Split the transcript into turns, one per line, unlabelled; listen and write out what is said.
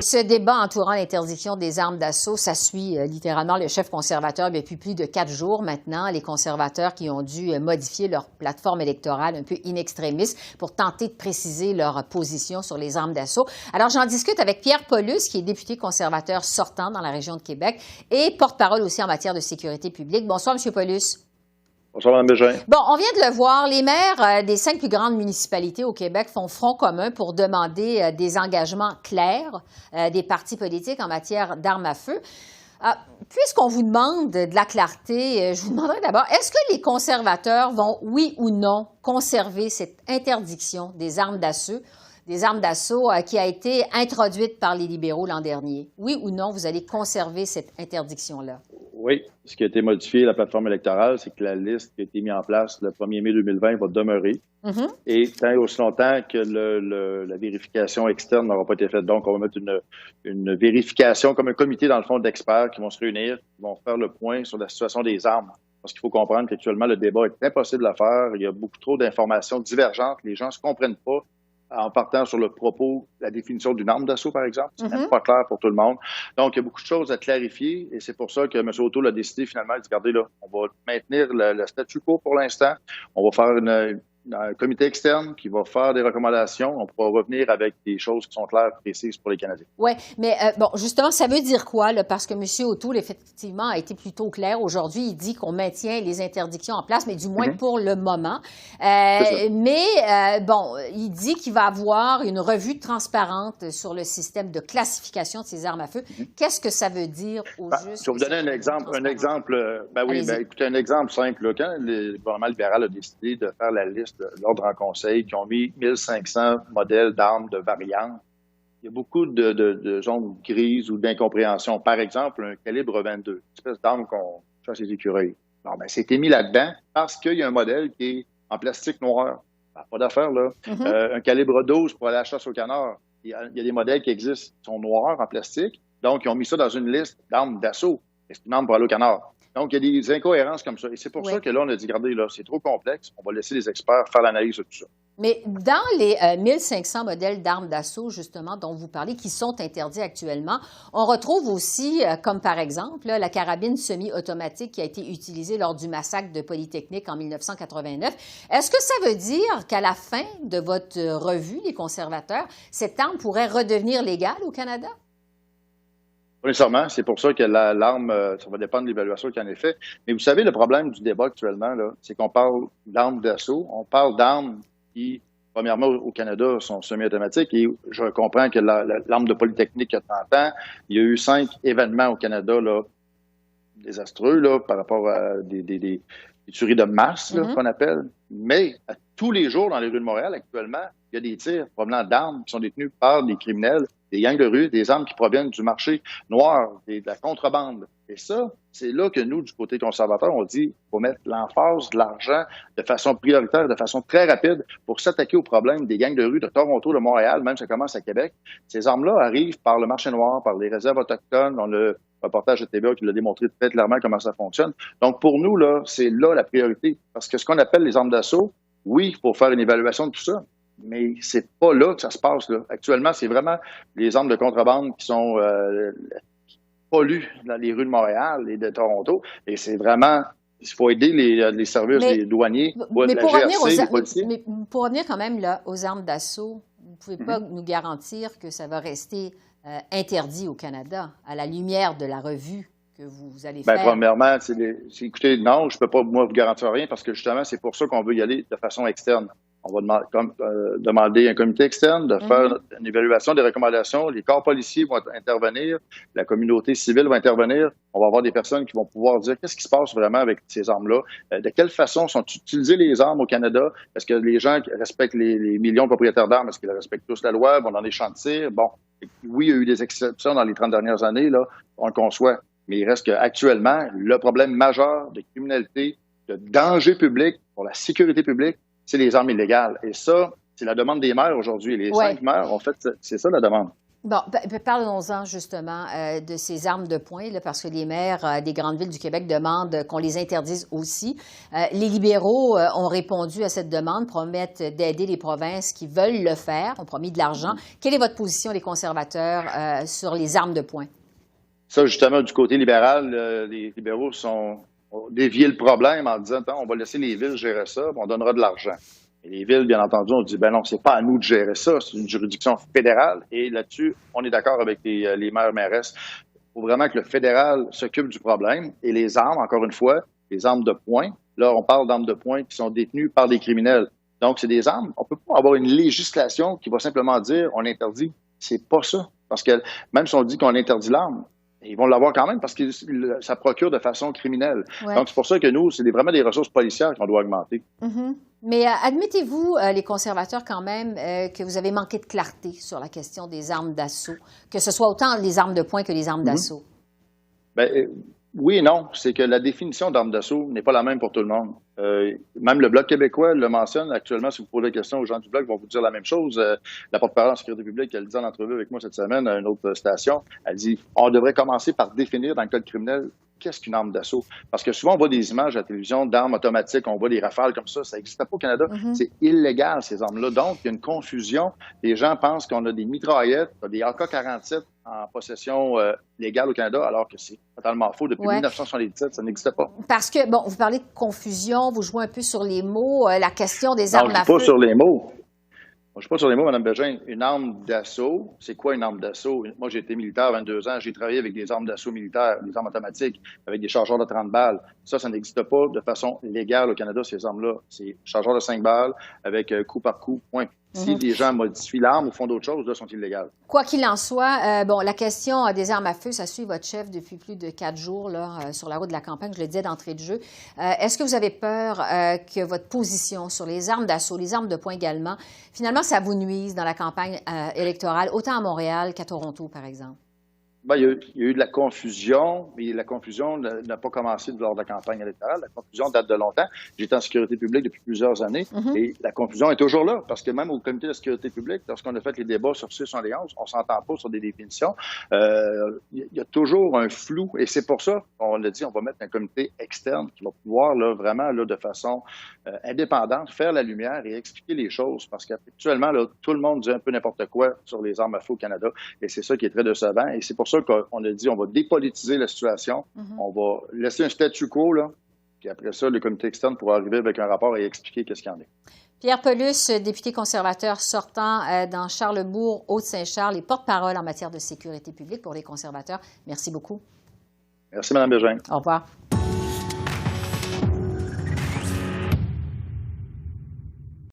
Ce débat entourant l'interdiction des armes d'assaut, ça suit littéralement le chef conservateur depuis plus de 4 jours maintenant. Les conservateurs qui ont dû modifier leur plateforme électorale un peu in extremis pour tenter de préciser leur position sur les armes d'assaut. Alors, j'en discute avec Pierre Paulus, qui est député conservateur sortant dans la région de Québec et porte-parole aussi en matière de sécurité publique. Bonsoir, M. Paulus.
Bonsoir, Mme Bégin.
Bon, on vient de le voir, les maires des 5 plus grandes municipalités au Québec font front commun pour demander des engagements clairs des partis politiques en matière d'armes à feu. Puisqu'on vous demande de la clarté, je vous demanderai d'abord, est-ce que les conservateurs vont, oui ou non, conserver cette interdiction des armes d'assaut qui a été introduite par les libéraux l'an dernier? Oui ou non, vous allez conserver cette interdiction-là?
Oui. Ce qui a été modifié, la plateforme électorale, c'est que la liste qui a été mise en place le 1er mai 2020 va demeurer. Et tant et aussi longtemps que la vérification externe n'aura pas été faite. Donc, on va mettre une vérification comme un comité, dans le fond, d'experts qui vont se réunir, qui vont faire le point sur la situation des armes. Parce qu'il faut comprendre qu'actuellement, le débat est impossible à faire. Il y a beaucoup trop d'informations divergentes. Les gens ne se comprennent pas en partant sur le propos, la définition d'une arme d'assaut, par exemple. C'est même pas clair pour tout le monde. Donc, il y a beaucoup de choses à clarifier et c'est pour ça que M. O'Toole a décidé finalement de dire, regardez là, on va maintenir le statu quo pour l'instant. On va faire un comité externe qui va faire des recommandations. On pourra revenir avec des choses qui sont claires et précises pour les Canadiens.
Oui, mais bon, justement, ça veut dire quoi, là? Parce que M. O'Toole, effectivement, a été plutôt clair. Aujourd'hui, il dit qu'on maintient les interdictions en place, mais du moins pour le moment. Bon, il dit qu'il va avoir une revue transparente sur le système de classification de ces armes à feu. Qu'est-ce que ça veut dire au juste?
Je vais vous donner un exemple. Écoutez, un exemple simple. Là, quand le gouvernement libéral a décidé de faire la liste de l'ordre en conseil, qui ont mis 1500 modèles d'armes de variantes, il y a beaucoup de zones grises ou d'incompréhension. Par exemple, un calibre 22, une espèce d'arme qu'on chasse les écureuils. Bon, ben, c'était mis là-dedans parce qu'il y a un modèle qui est en plastique noir. Ben, pas d'affaire, là. Un calibre 12 pour aller à la chasse au canard. Il y a des modèles qui existent, qui sont noirs en plastique. Donc, ils ont mis ça dans une liste d'armes d'assaut. C'est une arme pour aller au canard. Donc, il y a des incohérences comme ça. Et c'est pour ça que là, on a dit, regardez, là, c'est trop complexe. On va laisser les experts faire l'analyse de tout ça.
Mais dans les 1500 modèles d'armes d'assaut, justement, dont vous parlez, qui sont interdits actuellement, on retrouve aussi, comme par exemple, la carabine semi-automatique qui a été utilisée lors du massacre de Polytechnique en 1989. Est-ce que ça veut dire qu'à la fin de votre revue, les conservateurs, cette arme pourrait redevenir légale au Canada?
Pas nécessairement. C'est pour ça que l'arme, ça va dépendre de l'évaluation qui en est faite. Mais vous savez, le problème du débat actuellement, là, c'est qu'on parle d'armes d'assaut. On parle d'armes qui, premièrement, au Canada, sont semi-automatiques. Et je comprends que l'arme de Polytechnique a 30 ans. Il y a eu 5 événements au Canada là, désastreux là, par rapport à des tueries de masse, qu'on appelle. Mais à tous les jours, dans les rues de Montréal, actuellement, il y a des tirs provenant d'armes qui sont détenues par des criminels, des gangs de rue, des armes qui proviennent du marché noir, de la contrebande. Et ça, c'est là que nous, du côté conservateur, on dit qu'il faut mettre l'emphase de l'argent de façon prioritaire, de façon très rapide pour s'attaquer au problème des gangs de rue de Toronto, de Montréal, même ça commence à Québec. Ces armes-là arrivent par le marché noir, par les réserves autochtones. On a le reportage de TVA qui l'a démontré très clairement comment ça fonctionne. Donc, pour nous, là, c'est là la priorité. Parce que ce qu'on appelle les armes d'assaut, oui, il faut faire une évaluation de tout ça. Mais c'est pas là que ça se passe, là. Actuellement, c'est vraiment les armes de contrebande qui sont polluent dans les rues de Montréal et de Toronto. Et c'est vraiment, il faut aider les services, les douaniers, la GRC, les policiers.
Mais pour revenir quand même là, aux armes d'assaut, vous ne pouvez pas nous garantir que ça va rester interdit au Canada, à la lumière de la revue que vous allez faire?
Premièrement, écoutez, non, je ne peux pas, moi, vous garantir rien parce que justement, c'est pour ça qu'on veut y aller de façon externe. On va demander un comité externe de faire une évaluation des recommandations. Les corps policiers vont intervenir. La communauté civile va intervenir. On va avoir des personnes qui vont pouvoir dire qu'est-ce qui se passe vraiment avec ces armes-là. De quelle façon sont utilisées les armes au Canada? Est-ce que les gens respectent les millions de propriétaires d'armes? Est-ce qu'ils respectent tous la loi? Vont dans les champs de tir? Bon, oui, il y a eu des exceptions dans les 30 dernières années, là, on le conçoit. Mais il reste qu'actuellement, le problème majeur de criminalité, de danger public pour la sécurité publique, c'est les armes illégales. Et ça, c'est la demande des maires aujourd'hui. Les 5 maires ont fait, c'est ça la demande.
Bon, parlons-en justement de ces armes de poing, là, parce que les maires des grandes villes du Québec demandent qu'on les interdise aussi. Les libéraux ont répondu à cette demande, promettent d'aider les provinces qui veulent le faire, ont promis de l'argent. Quelle est votre position, les conservateurs, sur les armes de poing?
Ça, justement, du côté libéral, les libéraux ont dévié le problème en disant, on va laisser les villes gérer ça, on donnera de l'argent. Et les villes, bien entendu, ont dit, ben non, c'est pas à nous de gérer ça, c'est une juridiction fédérale. Et là-dessus, on est d'accord avec les maires mairesses. Il faut vraiment que le fédéral s'occupe du problème. Et les armes, encore une fois, les armes de poing, là, on parle d'armes de poing qui sont détenues par des criminels. Donc, c'est des armes. On peut pas avoir une législation qui va simplement dire, on interdit. C'est pas ça. Parce que même si on dit qu'on interdit l'arme, ils vont l'avoir quand même parce que ça procure de façon criminelle.
Ouais.
Donc, c'est pour ça que nous, c'est vraiment des ressources policières qu'on doit augmenter.
Mm-hmm. Mais admettez-vous, les conservateurs, quand même, que vous avez manqué de clarté sur la question des armes d'assaut, que ce soit autant les armes de poing que les armes d'assaut?
Ben, oui et non. C'est que la définition d'arme d'assaut n'est pas la même pour tout le monde. Même le Bloc québécois le mentionne actuellement. Si vous posez la question aux gens du Bloc, ils vont vous dire la même chose. La porte-parole en sécurité publique, elle dit en entrevue avec moi cette semaine à une autre station, elle dit on devrait commencer par définir dans le code criminel qu'est-ce qu'une arme d'assaut. Parce que souvent, on voit des images à la télévision d'armes automatiques, on voit des rafales comme ça. Ça n'existe pas au Canada. Mm-hmm. C'est illégal, ces armes-là. Donc, il y a une confusion. Les gens pensent qu'on a des mitraillettes, des AK-47 en possession légale au Canada, alors que c'est totalement faux. Depuis 1977, ça n'existait pas.
Parce que, bon, vous parlez de confusion, vous jouez un peu sur les mots, la question des armes à feu.
Je ne joue pas sur les mots. Je ne suis pas sur les mots, Mme Bégin. Une arme d'assaut, c'est quoi une arme d'assaut? Moi, j'ai été militaire à 22 ans. J'ai travaillé avec des armes d'assaut militaires, des armes automatiques, avec des chargeurs de 30 balles. Ça n'existe pas de façon légale au Canada, ces armes-là. C'est chargeurs de 5 balles avec coup par coup, point. Si les gens modifient l'arme ou font d'autres choses, là, sont illégales.
Quoi qu'il en soit, bon, la question des armes à feu, ça suit votre chef depuis plus de 4 jours là, sur la route de la campagne, je le disais d'entrée de jeu. Est-ce que vous avez peur que votre position sur les armes d'assaut, les armes de poing également, finalement, ça vous nuise dans la campagne électorale, autant à Montréal qu'à Toronto, par exemple?
Ben, il y a eu de la confusion, mais la confusion n'a pas commencé lors de la campagne électorale. La confusion date de longtemps. J'étais en sécurité publique depuis plusieurs années et la confusion est toujours là parce que même au comité de sécurité publique, lorsqu'on a fait les débats sur 611, on s'entend pas sur des définitions. Il y a toujours un flou et c'est pour ça qu'on a dit on va mettre un comité externe qui va pouvoir là, vraiment là, de façon indépendante faire la lumière et expliquer les choses parce qu'actuellement, là, tout le monde dit un peu n'importe quoi sur les armes à feu au Canada et c'est ça qui est très décevant et c'est pour ça qu'on a dit on va dépolitiser la situation, on va laisser un statu quo, là, puis après ça, le comité externe pourra arriver avec un rapport et expliquer qu'est-ce qu'il y en est.
Pierre Pelus, député conservateur sortant dans Charlesbourg, Haute-Saint-Charles et porte-parole en matière de sécurité publique pour les conservateurs. Merci beaucoup.
Merci, Mme Bégin.
Au revoir.